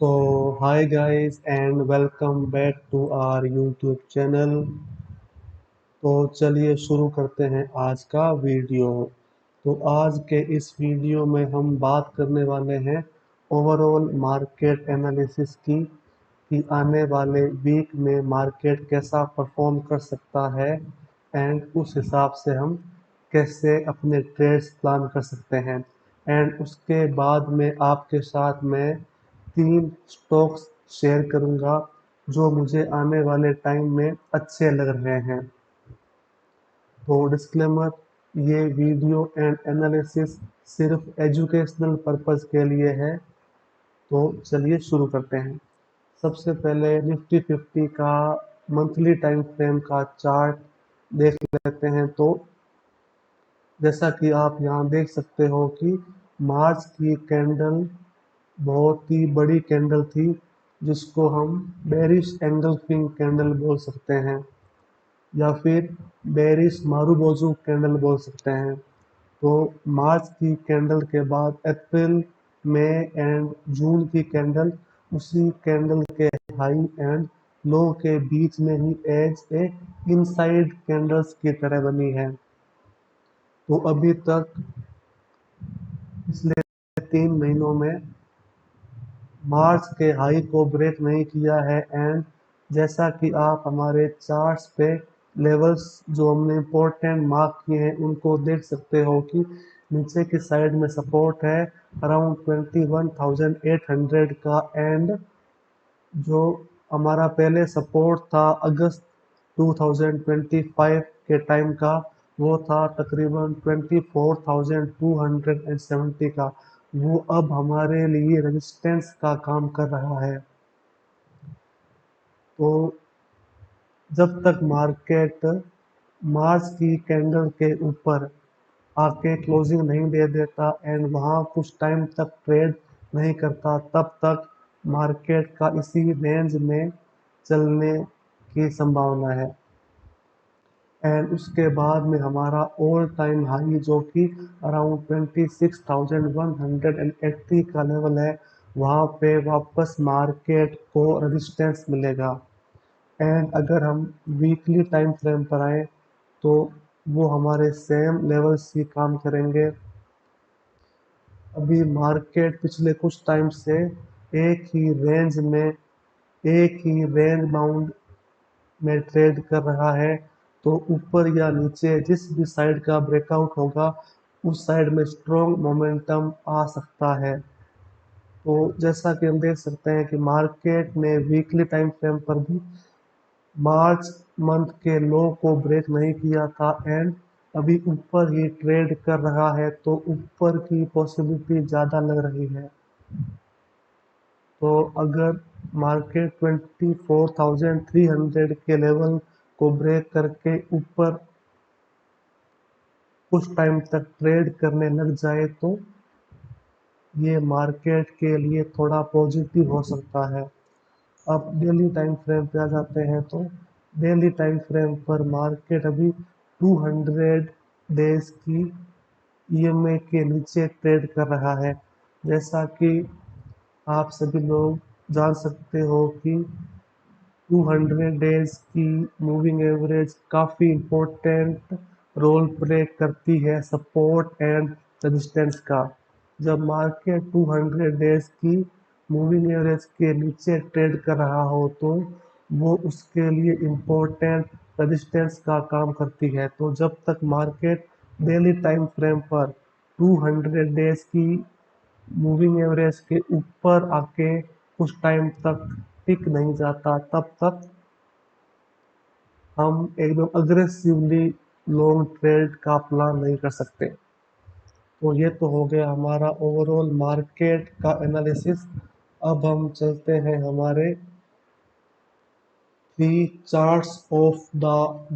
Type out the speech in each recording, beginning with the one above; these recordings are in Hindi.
Hi guys and welcome back to our YouTube channel। तो चलिए शुरू करते हैं आज का वीडियो। तो आज के इस वीडियो में हम बात करने वाले हैं ओवरऑल मार्केट एनालिसिस की कि आने वाले वीक में मार्केट कैसा परफॉर्म कर सकता है एंड उस हिसाब से हम कैसे अपने ट्रेड्स प्लान कर सकते हैं। एंड उसके बाद में आपके साथ मैं 3 स्टॉक्स शेयर करूंगा जो मुझे आने वाले टाइम में अच्छे लग रहे हैं। तो डिस्क्लेमर, ये वीडियो एंड एनालिसिस सिर्फ एजुकेशनल पर्पस के लिए है। तो चलिए शुरू करते हैं। सबसे पहले निफ्टी 50 का मंथली टाइम फ्रेम का चार्ट देख लेते हैं। तो जैसा कि आप यहाँ देख सकते हो कि मार्च की कैंडल बहुत ही बड़ी कैंडल थी, जिसको हम बेरिश एंगल्फिंग कैंडल बोल सकते हैं या फिर बेरिश मारुबोजू कैंडल बोल सकते हैं। तो मार्च की कैंडल के बाद अप्रैल, मई एंड जून की कैंडल उसी कैंडल के हाई एंड लो के बीच में ही एज ए इनसाइड कैंडल्स की तरह बनी है। तो अभी तक पिछले 3 महीनों में मार्च के हाई को ब्रेक नहीं किया है। एंड जैसा कि आप हमारे चार्ट्स पे लेवल्स जो हमने इम्पोर्टेंट मार्क किए हैं उनको देख सकते हो कि नीचे की साइड में सपोर्ट है अराउंड 21,800 का। एंड जो हमारा पहले सपोर्ट था अगस्त 2025 के टाइम का, वो था तकरीबन 24,270 का। वो अब हमारे लिए रेजिस्टेंस का काम कर रहा है। तो जब तक मार्केट मार्च की कैंडल के ऊपर आके क्लोजिंग नहीं दे देता एंड वहाँ कुछ टाइम तक ट्रेड नहीं करता, तब तक मार्केट का इसी रेंज में चलने की संभावना है। एंड उसके बाद में हमारा ऑल टाइम हाई जो कि अराउंड 26,180 का लेवल है, वहाँ पे वापस मार्केट को रेजिस्टेंस मिलेगा। एंड अगर हम वीकली टाइम फ्रेम पर आए तो वो हमारे सेम लेवल्स ही काम करेंगे। अभी मार्केट पिछले कुछ टाइम से एक ही रेंज में एक ही रेंज बाउंड में ट्रेड कर रहा है। तो ऊपर या नीचे जिस भी साइड का ब्रेकआउट होगा उस साइड में स्ट्रॉन्ग मोमेंटम आ सकता है। तो जैसा कि हम देख सकते हैं कि मार्केट ने वीकली टाइम फ्रेम पर भी मार्च मंथ के लो को ब्रेक नहीं किया था एंड अभी ऊपर ही ट्रेड कर रहा है। तो ऊपर की पॉसिबिलिटी ज़्यादा लग रही है। तो अगर मार्केट 24,300 के लेवल को ब्रेक करके ऊपर कुछ टाइम तक ट्रेड करने लग जाए तो ये मार्केट के लिए थोड़ा पॉजिटिव हो सकता है। अब डेली टाइम फ्रेम पे आ जाते हैं। तो डेली टाइम फ्रेम पर मार्केट अभी 200 डेज की ईएमए के नीचे ट्रेड कर रहा है। जैसा कि आप सभी लोग जान सकते हो कि 200 डेज की मूविंग एवरेज काफ़ी इम्पोर्टेंट रोल प्ले करती है सपोर्ट एंड रेजिस्टेंस का। जब मार्केट 200 डेज की मूविंग एवरेज के नीचे ट्रेड कर रहा हो तो वो उसके लिए इम्पोर्टेंट रेजिस्टेंस का काम करती है। तो जब तक मार्केट डेली टाइम फ्रेम पर 200 डेज की मूविंग एवरेज के ऊपर आके कुछ टाइम तक टिक नहीं जाता, तब तक हम एकदम अग्रेसिवली लॉन्ग ट्रेड का प्लान नहीं कर सकते। तो ये तो हो गया हमारा ओवरऑल मार्केट का एनालिसिस। अब हम चलते हैं हमारे 3 charts of the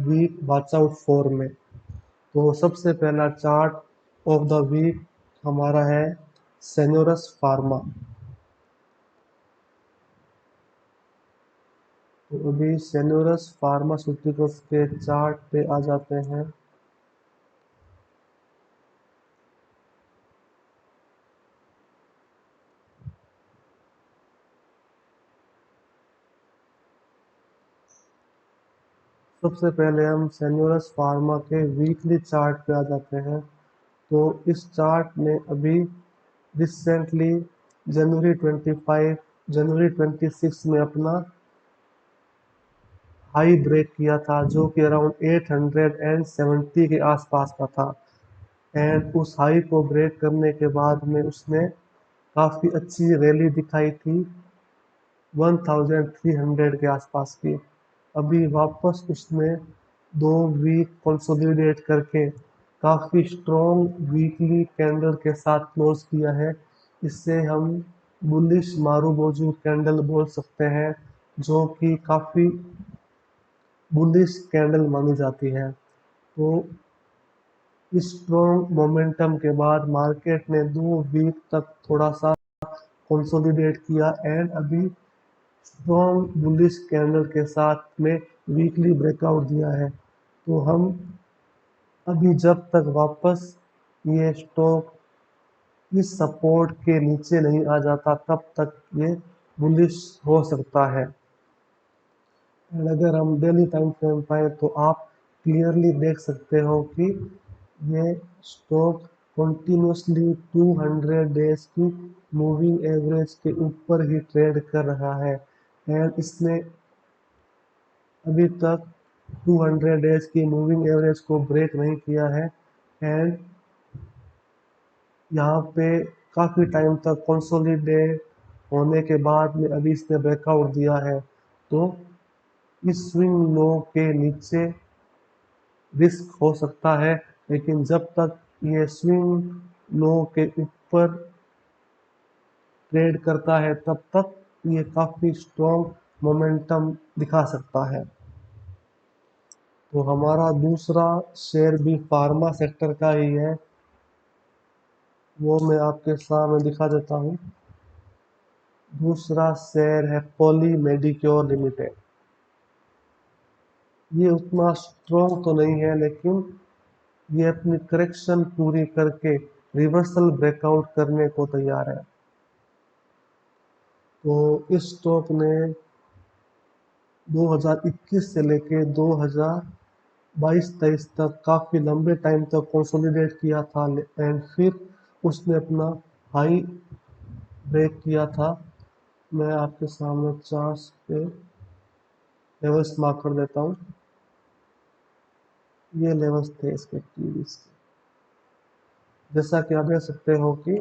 week watch out for में। तो सबसे पहला चार्ट ऑफ द वीक हमारा है सेन्योरस फार्मा। तो अभी सेन्योरस फार्मास्यूटिकल्स के चार्ट पे आ जाते हैं। सबसे पहले हम सेन्योरस फार्मा के वीकली चार्ट पे आ जाते हैं। तो इस चार्ट ने अभी रिसेंटली जनवरी 26 में अपना हाई ब्रेक किया था, जो कि अराउंड 870 के आसपास का था। एंड उस हाई को ब्रेक करने के बाद में उसने काफ़ी अच्छी रैली दिखाई थी 1300 के आसपास की। अभी वापस उसने 2 वीक कंसोलिडेट करके काफ़ी स्ट्रॉन्ग वीकली कैंडल के साथ क्लोज किया है। इससे हम बुलिश मारूबोजू कैंडल बोल सकते हैं, जो कि काफ़ी बुलिश कैंडल मानी जाती है। तो इस स्ट्रॉन्ग मोमेंटम के बाद मार्केट ने 2 वीक तक थोड़ा सा कंसोलिडेट किया एंड अभी स्ट्रॉन्ग बुलिश कैंडल के साथ में वीकली ब्रेकआउट दिया है। तो हम अभी जब तक वापस ये स्टॉक इस सपोर्ट के नीचे नहीं आ जाता तब तक ये बुलिश हो सकता है। एंड अगर हम डेली टाइम फ्रेम पाए तो आप क्लियरली देख सकते हो कि ये स्टॉक कंटिन्यूसली 200 डेज की मूविंग एवरेज के ऊपर ही ट्रेड कर रहा है। एंड इसने अभी तक 200 डेज की मूविंग एवरेज को ब्रेक नहीं किया है। एंड यहाँ पे काफ़ी टाइम तक कंसोलिडेट होने के बाद में अभी इसने ब्रेकआउट दिया है। तो इस स्विंग लो के नीचे रिस्क हो सकता है, लेकिन जब तक ये स्विंग लो के ऊपर ट्रेड करता है तब तक ये काफ़ी स्ट्रॉन्ग मोमेंटम दिखा सकता है। तो हमारा दूसरा शेयर भी फार्मा सेक्टर का ही है, वो मैं आपके सामने दिखा देता हूँ। दूसरा शेयर है पॉली मेडिक्योर लिमिटेड। ये उतना स्ट्रॉन्ग तो नहीं है, लेकिन ये अपनी करेक्शन पूरी करके रिवर्सल ब्रेकआउट करने को तैयार है। तो इस स्टॉक ने 2021 से लेके 2022-23 तक काफ़ी लंबे टाइम तक कंसोलिडेट किया था एंड फिर उसने अपना हाई ब्रेक किया था। मैं आपके सामने चार्ट्स पे लेवल्स मार्क कर देता हूँ। ये लेवल्स थे इसके प्रीवियस के। जैसा कि आप देख सकते हो कि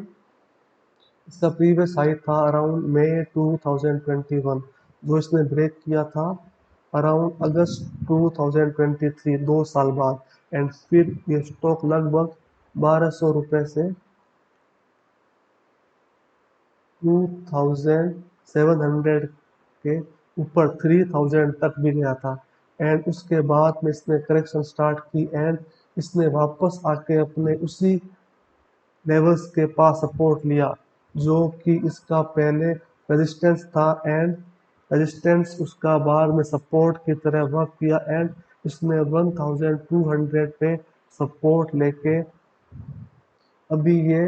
इसका प्रीवियस हाई था अराउंड मई 2021, जो इसने ब्रेक किया था अराउंड अगस्त 2023, 2 साल बाद। एंड फिर ये स्टॉक लगभग 1200 रुपये से 2700 के ऊपर 3000 तक भी गया था। एंड उसके बाद में इसने करेक्शन स्टार्ट की एंड इसने वापस आके अपने उसी लेवल्स के पास सपोर्ट लिया, जो कि इसका पहले रेजिस्टेंस था। एंड रेजिस्टेंस उसका बाद में सपोर्ट की तरह वर्क किया एंड इसने 1200 पे सपोर्ट लेके अभी ये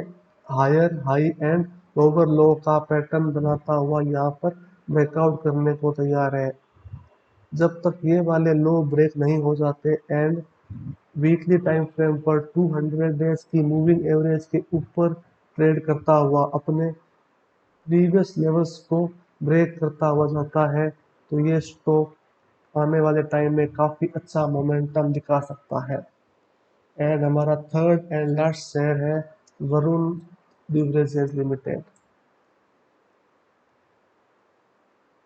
higher high and lower low का पैटर्न बनाता हुआ यहाँ पर ब्रेकआउट करने को तैयार है। जब तक ये वाले लो ब्रेक नहीं हो जाते एंड वीकली टाइम फ्रेम पर 200 डेज की मूविंग एवरेज के ऊपर ट्रेड करता हुआ अपने प्रीवियस लेवल्स को ब्रेक करता हुआ जाता है, तो ये स्टॉक आने वाले टाइम में काफ़ी अच्छा मोमेंटम दिखा सकता है। एंड हमारा थर्ड एंड लास्ट शेयर है वरुण बिवरेजेस लिमिटेड।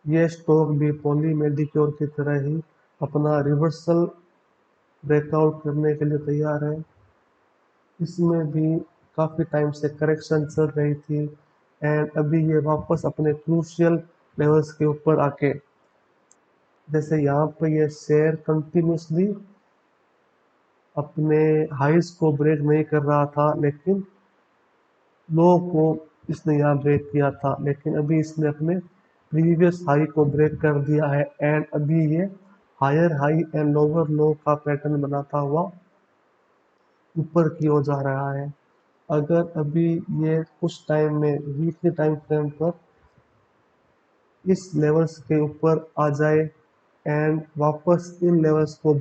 ये स्टॉक भी पॉली मेडिक्योर की तरह ही अपना रिवर्सल ब्रेकआउट करने के लिए तैयार है। इसमें भी काफ़ी टाइम से करेक्शन चल रही थी एंड अभी ये वापस अपने क्रूशियल लेवल्स के ऊपर आके, जैसे यहाँ पर ये शेयर कंटिन्यूसली अपने हाइस को ब्रेक नहीं कर रहा था, लेकिन लो को इसने यहाँ ब्रेक किया था, लेकिन अभी इसने अपने प्रीवियस हाई को ब्रेक कर दिया है एंड अभी ये higher high and lower low का पैटर्न बनाता हुआ ऊपर की ओर जा रहा है। अगर अभी ये कुछ टाइम में वीकली टाइम फ्रेम पर इस लेवल्स के ऊपर आ जाए एंड वापस इन लेवल्स को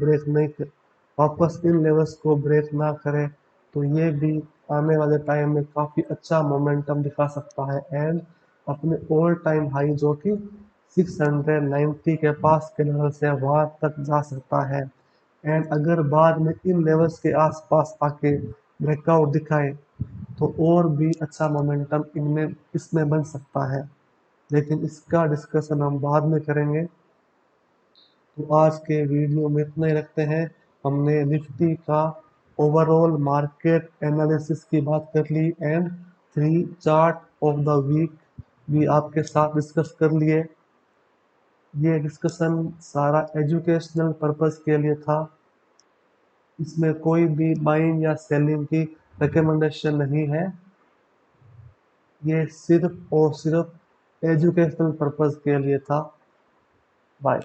ब्रेक ना करे तो ये भी आने वाले टाइम में काफ़ी अच्छा मोमेंटम दिखा सकता है एंड अपने ऑल टाइम हाई जो कि 690 के पास के लेवल से वहां तक जा सकता है। एंड अगर बाद में इन लेवल्स के आसपास आके ब्रेकआउट दिखाए तो और भी अच्छा मोमेंटम इनमें इसमें बन सकता है, लेकिन इसका डिस्कशन हम बाद में करेंगे। तो आज के वीडियो में इतना ही रखते हैं। हमने निफ्टी का ओवरऑल मार्केट एनालिसिस की बात कर ली and 3 chart of the week भी आपके साथ डिस्कस कर लिए। ये डिस्कशन सारा एजुकेशनल पर्पस के लिए था, इसमें कोई भी बाइंग या सेलिंग की रिकमेंडेशन नहीं है, ये सिर्फ और सिर्फ एजुकेशनल पर्पस के लिए था। बाय।